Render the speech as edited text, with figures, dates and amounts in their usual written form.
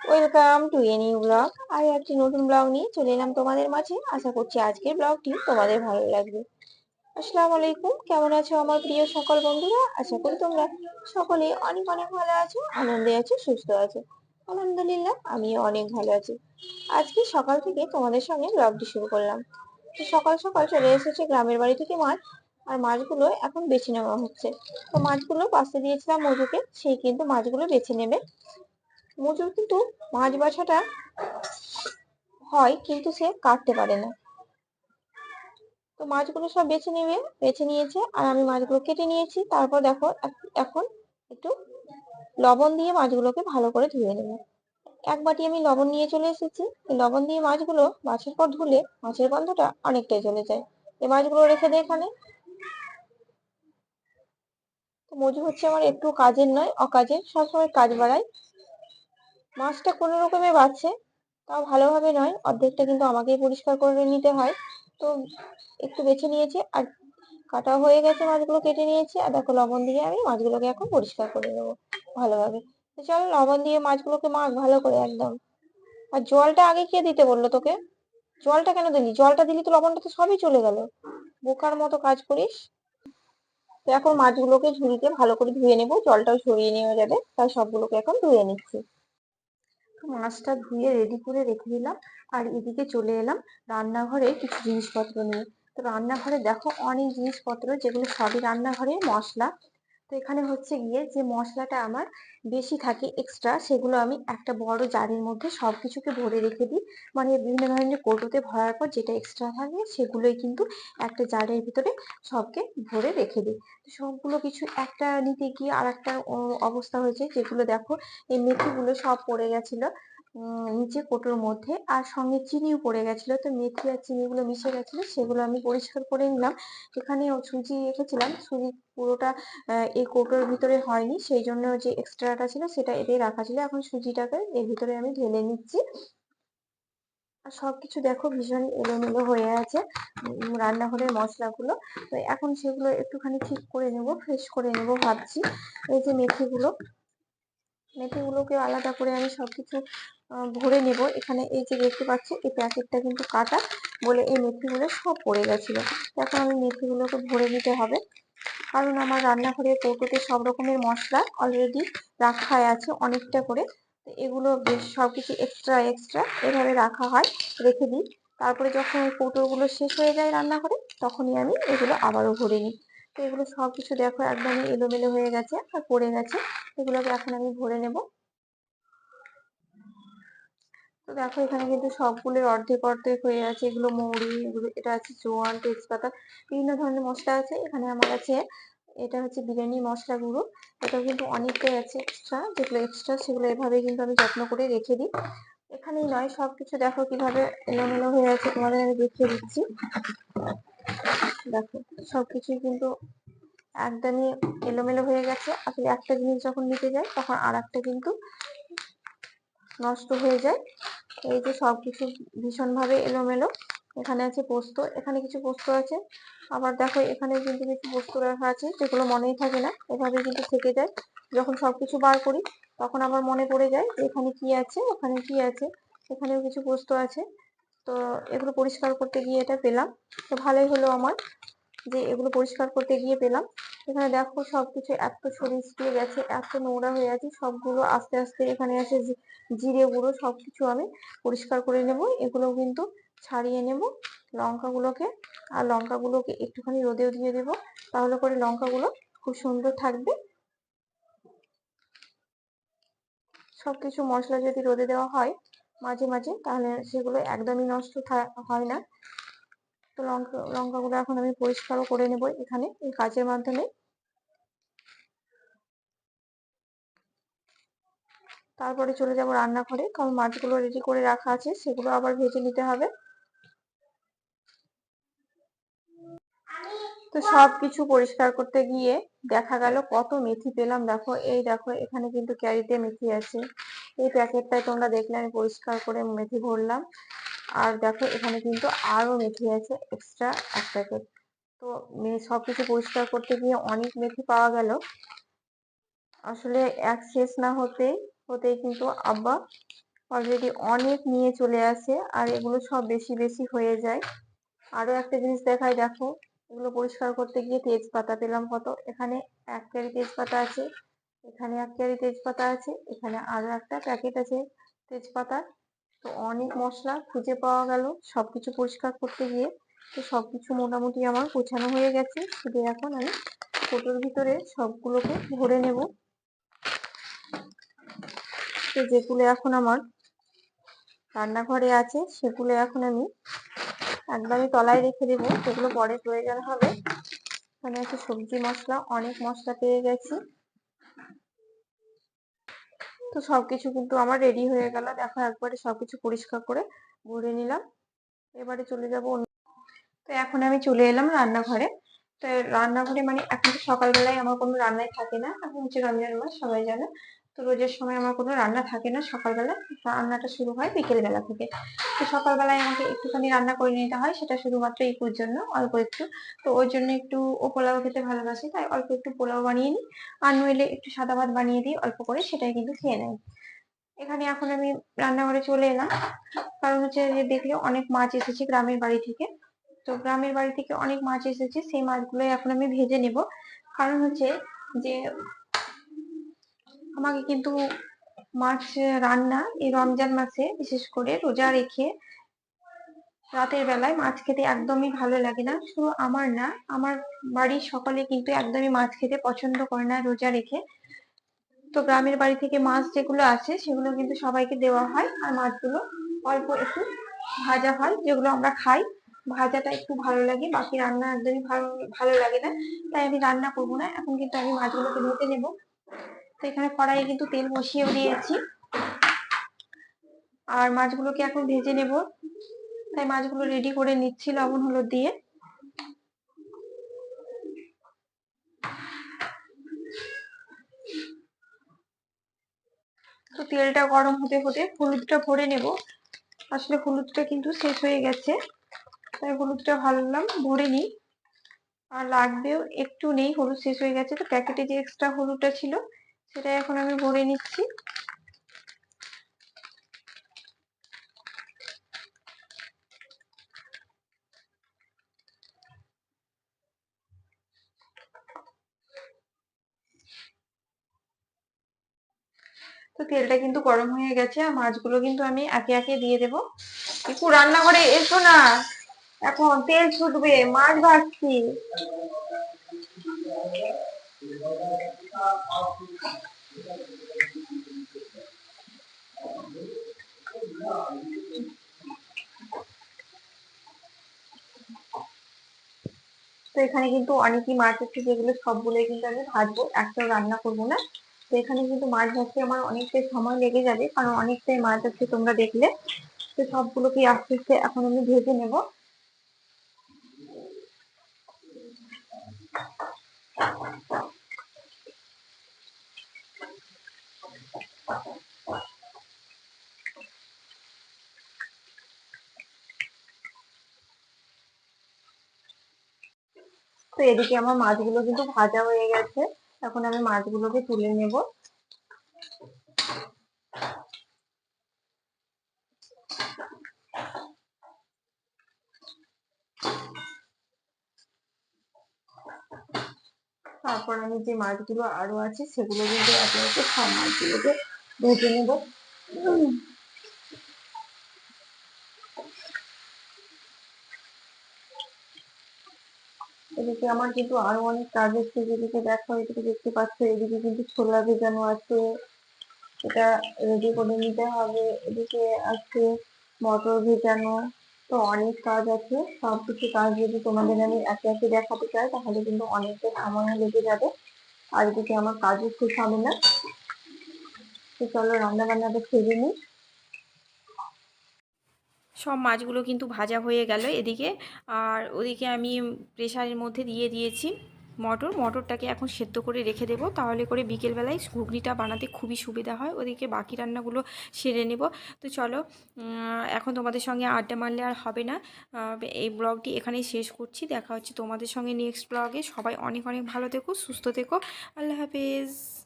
Welcome to a new blog. আর একটি নতুন ব্লগ নিয়ে চলে এলাম তোমাদের মাঝে। আশা করছি আজকের ব্লগটি তোমাদের ভালো লাগবে। আসসালামু আলাইকুম, কেমন আছো আমার প্রিয় সকল বন্ধুরা? আশা করি তোমরা সকলে অনেক অনেক ভালো আছো, আনন্দে আছো, সুস্থ আছো। আলহামদুলিল্লাহ, আমিও অনেক ভালো আছি। আজকে সকাল থেকে তোমাদের সঙ্গে ব্লগটি শুরু করলাম। তো সকাল সকাল চলে এসেছে গ্রামের বাড়ি থেকে মাছ, আর মাছগুলো এখন বেছে নেওয়া হচ্ছে। তো মাছগুলো বাছতে দিয়েছিলাম মজুকে, সেই কিন্তু মাছগুলো বেছে নেবে। মজুর কিন্তু মাছ বাছাটা হয়, কিন্তু সে কাটতে পারে না। তো মাছগুলো সব বেছে নিয়েছে, আর আমি মাছগুলো কেটে নিয়েছি। তারপর দেখো এখন একটু লবণ দিয়ে মাছগুলোকে ভালো করে ধুয়ে নেব। এক বাটি আমি লবণ নিয়ে চলে এসেছি। এই লবণ দিয়ে মাছগুলো বাছার পর ধুলে মাছের গন্ধটা অনেকটাই চলে যায়। এই মাছগুলো রেখে দে এখানে। তো মজু হচ্ছে আমার একটু কাজের নয়, অকাজের, সবসময় কাজ বাড়ায়। মাছটা কোনো রকমে বাছে, তাও ভালোভাবে নয়, অর্ধেকটা কিন্তু আমাকেই পরিষ্কার করে নিতে হয়। তো একটু বেছে নিয়েছি, আর কাটা হয়ে গেছে, মাছগুলো কেটে নিয়েছি। আর দেখো লবণ দিয়ে আমি মাছগুলোকে এখন পরিষ্কার করে নেবো ভালোভাবে। তো চল লবণ দিয়ে মাছগুলোকে মাখ ভালো করে একদম। আর জলটা আগে কে দিতে বললো তোকে? জলটা কেন দিলি? জলটা দিলি তো লবণটা তো সবই চলে গেল। বোকার মতো কাজ করিস। তো এখন মাছগুলোকে ঝুড়িতে ভালো করে ধুয়ে নেবো, জলটাও সরিয়ে নেওয়া যাবে, তাই সবগুলোকে এখন ধুয়ে নিচ্ছি। মাছটা ধুয়ে রেডি করে রেখে দিলাম, আর এদিকে চলে এলাম রান্নাঘরে কিছু জিনিসপত্র নিয়ে। তো রান্নাঘরে দেখো অনেক জিনিসপত্র, যেগুলো সবই রান্নাঘরে মশলা। তো এখানে হচ্ছে গিয়ে যে মশলাটা আমার বেশি থাকে এক্সট্রা, সেগুলো আমি একটা বড় জারের মধ্যে সবকিছুকে ভরে রেখে দিই। মানে বিভিন্ন ধরনের কৌটোতে ভরার পর যেটা এক্সট্রা থাকে সেগুলোই কিন্তু একটা জারের ভিতরে সবকে ভরে রেখে দিই। তো সবগুলো কিছু একটা নিতে গিয়ে আর একটা অবস্থা হয়েছে, যেগুলো দেখো এই মেথিগুলো সব পড়ে গেছিল নিচে কৌটোর মধ্যে, আর সঙ্গে চিনিও পড়ে গেছিল। তো মেথি আর চিনিগুলো মিশে গেছিল, সেগুলো আমি পরিষ্কার করে নিলাম। এখানে সুজি রেখেছিলাম, সুজি পুরোটা এই কৌটোর ভিতরে হয়নি, সেই জন্য যে এক্সট্রাটা ছিল সেটা এতেই রাখা ছিল। এখন সুজিটাকে এর ভিতরে আমি ঢেলে নিচ্ছি। আর সবকিছু দেখো ভীষণ এলোমেলো হয়ে আছে রান্নাঘরের মশলাগুলো। তো এখন সেগুলো একটুখানি ঠিক করে নেব, ফ্রেশ করে নেব ভাবছি। এই যে মেথিগুলোকে আলাদা করে আমি সবকিছু ভরে নেব। এখানে এই যে দেখতে পাচ্ছি, এই প্যাকেটটা কিন্তু কাটা বলে এই মেথিগুলো সব পড়ে গেছিল। এখন আমি মেথিগুলোকে ভরে নিতে হবে, কারণ আমার রান্নাঘরের কৌটোতে সব রকমের মশলা অলরেডি রাখাই আছে অনেকটা করে। তো এগুলো বেশ সবকিছু এক্সট্রা এক্সট্রা এভাবে রাখা হয়, রেখে দিই। তারপরে যখন কৌটোগুলো শেষ হয়ে যায় রান্নাঘরে, তখনই আমি এগুলো আবারও ভরে নিই। তো এগুলো সবকিছু দেখো একদমই এলোমেলো হয়ে গেছে আর পড়ে গেছে। এগুলোকে এখন আমি ভরে নেব। তো দেখো এখানে কিন্তু সবগুলোর অর্ধেক অর্ধেক হয়ে আছে। এগুলো মৌরি, এগুলো এটা আছে জোয়ান, তেজপাতা, বিভিন্ন ধরনের মশলা আছে। এখানে আমার আছে, এটা হচ্ছে বিরিয়ানি মশলা গুঁড়ো। এটাও কিন্তু অনেকটাই আছে এক্সট্রা, যেগুলো এক্সট্রা সেগুলো এভাবে কিন্তু আমি যত্ন করে রেখে দিই। এখানেই নয়, সবকিছু দেখো কিভাবে এলোমেলো হয়ে আছে, তোমাদের আমি দেখিয়ে দিচ্ছি। দেখো সবকিছুই কিন্তু একদমই এলোমেলো হয়ে গেছে। আসলে একটা জিনিস যখন নিতে যাই, তখন আর একটা কিন্তু নষ্ট হয়ে যায়। এই যে সবকিছু ভীষণ ভাবে এলোমেলো। এখানে আছে পোস্ত, এখানে কিছু পোস্ত আছে। আবার দেখো এখানে কিন্তু কিছু পোস্ত রাখা আছে, যেগুলো মনেই থাকে না, এভাবে কিন্তু থেকে যায়। যখন সবকিছু বার করি, তখন আমার মনে পড়ে যায় যে এখানে কি আছে, ওখানে কি আছে। এখানেও কিছু পোস্ত আছে। তো এগুলো পরিষ্কার করতে গিয়ে এটা পেলাম। তো ভালোই হলো আমার যে এগুলো পরিষ্কার করতে গিয়ে পেলাম। এখানে দেখো সবকিছু এত ছড়িয়ে ছিটিয়ে গেছে, এত নোংরা হয়ে আছে। সবগুলো আস্তে আস্তে এখানে আছে জিরে গুঁড়ো, সবকিছু আমি পরিষ্কার করে নেব। এগুলো কিন্তু ছাড়িয়ে নেব লঙ্কাগুলোকে। আর লঙ্কাগুলোকে একটুখানি রোদেও দিয়ে দেব, তাহলে করে লঙ্কাগুলো খুব সুন্দর থাকবে। সবকিছু মশলা যদি রোদে দেওয়া হয় মাঝে মাঝে, তাহলে সেগুলো একদমই নষ্ট হয় না। তো লঙ্কাগুলো এখন আমি পরিষ্কারও করে নেব এখানে এই কাজের মাধ্যমে। তারপরে চলে যাব রান্নাঘরে, কারণ মাছগুলো রেডি করে রাখা আছে, সেগুলো আবার ভেজে নিতে হবে। তো সবকিছু পরিষ্কার করতে গিয়ে দেখা গেল কত মেথি পেলাম। দেখো এই দেখো এখানে কিন্তু ক্যারিতে মেথি আছে। এই প্যাকেটটায় তোমরা দেখলে আমি পরিষ্কার করে মেথি ভরলাম। আর দেখো এখানে কিন্তু আরো মেথি আছে এক্সট্রা এক প্যাকেট। তো সবকিছু পরিষ্কার করতে গিয়ে অনেক মেথি পাওয়া গেল। আসলে এক শেষ না হতেই কিন্তু আব্বা অলরেডি অনেক নিয়ে চলে আসে, আর এগুলো সব বেশি বেশি হয়ে যায়। আরো একটা জিনিস দেখাই, দেখো এগুলো পরিষ্কার করতে গিয়ে তেজপাতা পেলাম কত। এখানে 1 ক্যারি তেজপাতা আছে, এখানে 1 ক্যারি তেজপাতা আছে, এখানে আরো একটা প্যাকেট আছে তেজপাতা। তো অনেক মশলা খুঁজে পাওয়া গেল সবকিছু পরিষ্কার করতে গিয়ে। তো সবকিছু মোটামুটি আমার গোছানো হয়ে গেছে, শুধু এখন আমি কৌটোর ভিতরে সবগুলোকে ভরে নেব। তো যেগুলো এখন আমার রান্নাঘরে আছে সেগুলো এখন আমি একদমই তলায় রেখে দেবো, সেগুলো পরে প্রয়োজন হবে। এখানে আছে সবজি মশলা, অনেক মশলা পেয়ে গেছি। তো সবকিছু কিন্তু আমার রেডি হয়ে গেল, দেখো একবারে সবকিছু পরিষ্কার করে ভরে নিলাম। এবারে চলে যাব। তো এখন আমি চলে এলাম রান্নাঘরে। তো রান্নাঘরে মানে এখন তো সকালবেলায় আমার কোনো রান্নাই থাকে না, এখন হচ্ছে রমজান মাস সবাই জানে। তো রোজের সময় আমার কোনো রান্না থাকে না সকালবেলা, রান্নাটা শুরু হয় বিকেল বেলা থেকে। তো সকালবেলায় আমাকে একটুখানি রান্না করে নিতে হয়, সেটা শুধুমাত্র ইকুর জন্য অল্প একটু। তো ওর জন্য একটু, ও পোলাও খেতে ভালোবাসে তাই অল্প একটু পোলাও বানিয়ে নিই, আর নইলে একটু সাদা ভাত বানিয়ে দিই অল্প করে, সেটাই কিন্তু খেয়ে নেয়। এখানে এখন আমি রান্নাঘরে চলে এলাম, কারণ হচ্ছে যে দেখলে অনেক মাছ এসেছে গ্রামের বাড়ি থেকে। তো গ্রামের বাড়ি থেকে অনেক মাছ এসেছে, সেই মাছগুলোই এখন আমি ভেজে নেব। কারণ হচ্ছে যে আমাকে কিন্তু মাছ রান্না এই রমজান মাসে, বিশেষ করে রোজা রেখে রাতের বেলায় মাছ খেতে একদমই ভালো লাগে না। শুধু আমার না, আমার বাড়ির সকলে কিন্তু একদমই মাছ খেতে পছন্দ করে না রোজা রেখে। তো গ্রামের বাড়ি থেকে মাছ যেগুলো আছে সেগুলো কিন্তু সবাইকে দেওয়া হয়, আর মাছগুলো অল্প একটু ভাজা হয়, যেগুলো আমরা খাই। ভাজাটা একটু ভালো লাগে, বাকি রান্না একদমই ভালো ভালো লাগে না, তাই আমি রান্না করবো না। এখন কিন্তু আমি মাছগুলোকে ভেজে নেব। তো এখানে কড়াইয়ে কিন্তু তেল বসিয়েও দিয়েছি, আর মাছগুলোকে এখন ভেজে নেব। তাই মাছগুলো রেডি করে নিচ্ছি লবণ হলুদ দিয়ে। তো তেলটা গরম হতে হতে হলুদটা ভরে নেব। আসলে হলুদটা কিন্তু শেষ হয়ে গেছে, তাই হলুদটা ভাবলাম ভরে নিই। আর লাগবেও, একটু নেই, হলুদ শেষ হয়ে গেছে। তো প্যাকেটে যে এক্সট্রা হলুদটা ছিল সেটা এখন আমি ভরে নিচ্ছি। তো তেলটা কিন্তু গরম হয়ে গেছে, আর মাছগুলো কিন্তু আমি একে একে দিয়ে দেবো। একটু রান্নাঘরে এসো না, এখন তেল ছুটবে, মাছ ভাজছি। তো এখানে কিন্তু অনেকই মাছ আছে, যেগুলো সবগুলোই কিন্তু আমি ভাজবো, একটাও রান্না করবো না। তো এখানে কিন্তু মাছ ভাজতে আমার অনেকটাই সময় লেগে যাবে, কারণ অনেকটাই মাছ আছে তোমরা দেখলে। তো সবগুলোকে আস্তে আস্তে এখন আমি ভেজে নেব। তো এদিকে আমার মাছগুলো কিন্তু ভাজা হয়ে গেছে, এখন আমি মাছগুলোকে তুলে নেব। তারপর আমি যে মাছগুলো আরো আছে সেগুলো কিন্তু একে একে সব মাছগুলোকে ভেজে নেব। এদিকে আমার কিন্তু আরো অনেক কাজ আছে, যেদিকে দেখো, এদিকে দেখতে পাচ্ছ, এদিকে কিন্তু ছোলা ভেজানো আছে, এটা রেডি করে নিতে হবে। এদিকে আছে মটর ভেজানো। তো অনেক কাজ আছে, সবকিছু কাজ যদি তোমাদের আমি একে একে দেখাতে চাই তাহলে কিন্তু অনেকটা সময় লেগে যাবে, আর এদিকে আমার কাজও শেষ হবে না। তো চলো রান্না বান্নাটা সেরে নিই। সব মাছগুলো কিন্তু ভাজা হয়ে গেল এদিকে, আর ওদিকে আমি প্রেসারের মধ্যে দিয়ে দিয়েছি মটরটাকে এখন সেদ্ধ করে রেখে দেবো, তাহলে করে বিকেলবেলায় ঘুগনিটা বানাতে খুবই সুবিধা হয়। ওদিকে বাকি রান্নাগুলো সেরে নেব। তো চলো, এখন তোমাদের সঙ্গে আড্ডা মারলে আর হবে না, এই ব্লগটি এখানেই শেষ করছি। দেখা হচ্ছে তোমাদের সঙ্গে নেক্সট ব্লগে। সবাই অনেক অনেক ভালো থেকো, সুস্থ থেকো। আল্লাহ হাফেজ।